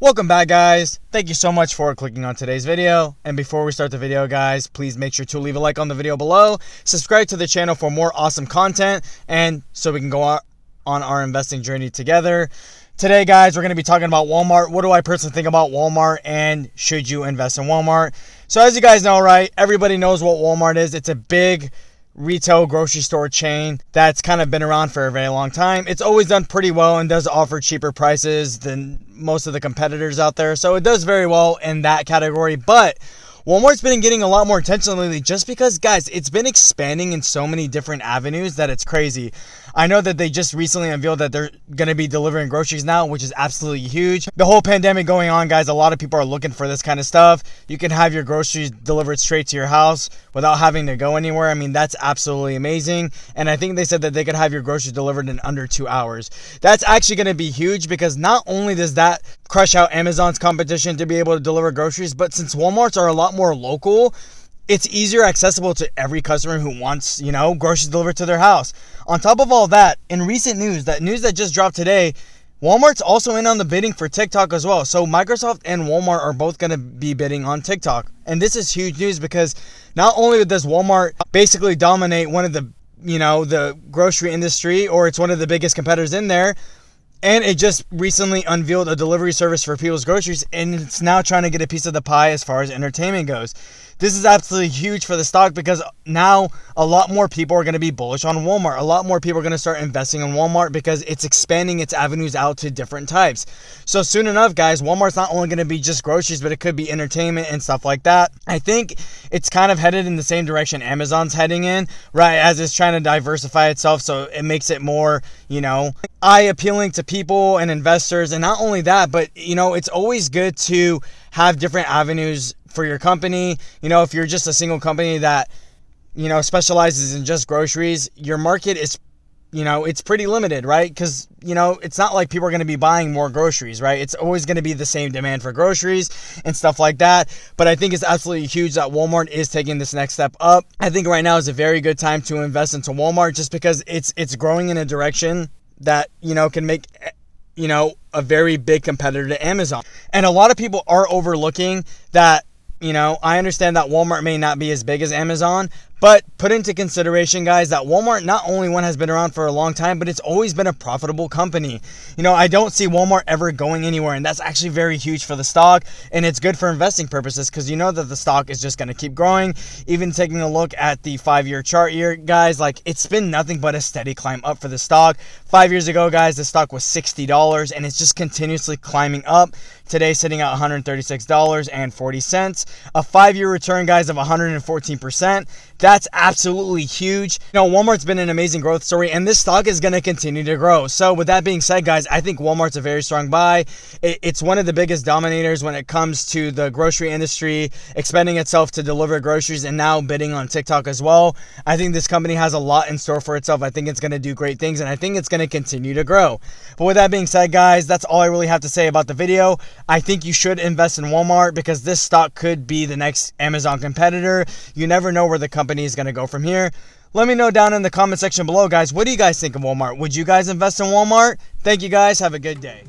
Welcome back, guys. Thank you so much for clicking on today's video. And before we start the video, guys, please make sure to leave a like on the video below, subscribe to the channel for more awesome content, and so we can go on our investing journey together. Today, guys, we're going to be talking about Walmart. What do I personally think about Walmart, and should you invest in Walmart? So as you guys know, right, everybody knows what Walmart is. It's a big retail grocery store chain that's kind of been around for a very long time. It's always done pretty well and does offer cheaper prices than most of the competitors out there. So it does very well in that category. But Walmart's been getting a lot more attention lately just because, guys, it's been expanding in so many different avenues that it's crazy. I know that they just recently unveiled that they're going to be delivering groceries now, which is absolutely huge. The whole pandemic going on, guys, a lot of people are looking for this kind of stuff. You can have your groceries delivered straight to your house without having to go anywhere. I mean, that's absolutely amazing. And I think they said that they could have your groceries delivered in under 2 hours. That's actually going to be huge because not only does that crush out Amazon's competition to be able to deliver groceries, but since Walmarts are a lot more local, it's easier accessible to every customer who wants, groceries delivered to their house. On top of all that, in recent news, that just dropped today, Walmart's also in on the bidding for TikTok as well. So Microsoft and Walmart are both going to be bidding on TikTok. And this is huge news because not only does Walmart basically dominate one of the, the grocery industry, or it's one of the biggest competitors in there, and it just recently unveiled a delivery service for people's groceries, and it's now trying to get a piece of the pie as far as entertainment goes. This is absolutely huge for the stock because now a lot more people are going to be bullish on Walmart. A lot more people are going to start investing in Walmart because it's expanding its avenues out to different types. So soon enough, guys, Walmart's not only going to be just groceries, but it could be entertainment and stuff like that. I think it's kind of headed in the same direction Amazon's heading in, right, as it's trying to diversify itself, so it makes it more, eye-appealing to people and investors. And not only that, but, it's always good to have different avenues for your company. If you're just a single company that, specializes in just groceries, your market is, it's pretty limited, right? Because, it's not like people are going to be buying more groceries, right? It's always going to be the same demand for groceries and stuff like that. But I think it's absolutely huge that Walmart is taking this next step up. I think right now is a very good time to invest into Walmart just because it's growing in a direction that, can make a very big competitor to Amazon. And a lot of people are overlooking that. I understand that Walmart may not be as big as Amazon, but put into consideration, guys, that Walmart not only has been around for a long time, but it's always been a profitable company. I don't see Walmart ever going anywhere, and that's actually very huge for the stock, and it's good for investing purposes because that the stock is just going to keep growing. Even taking a look at the 5-year chart here, guys, it's been nothing but a steady climb up for the stock. 5 years ago, guys, the stock was $60, and it's just continuously climbing up. Today, sitting at $136.40. A 5-year return, guys, of 114%. That's absolutely huge. Walmart's been an amazing growth story, and this stock is going to continue to grow. So with that being said, guys, I think Walmart's a very strong buy. It's one of the biggest dominators when it comes to the grocery industry, expanding itself to deliver groceries and now bidding on TikTok as well. I think this company has a lot in store for itself. I think it's going to do great things, and I think it's going to continue to grow. But with that being said, guys, that's all I really have to say about the video. I think you should invest in Walmart because this stock could be the next Amazon competitor. You never know where the company is going to go from here. Let me know down in the comment section below, guys. What do you guys think of Walmart? Would you guys invest in Walmart? Thank you, guys. Have a good day.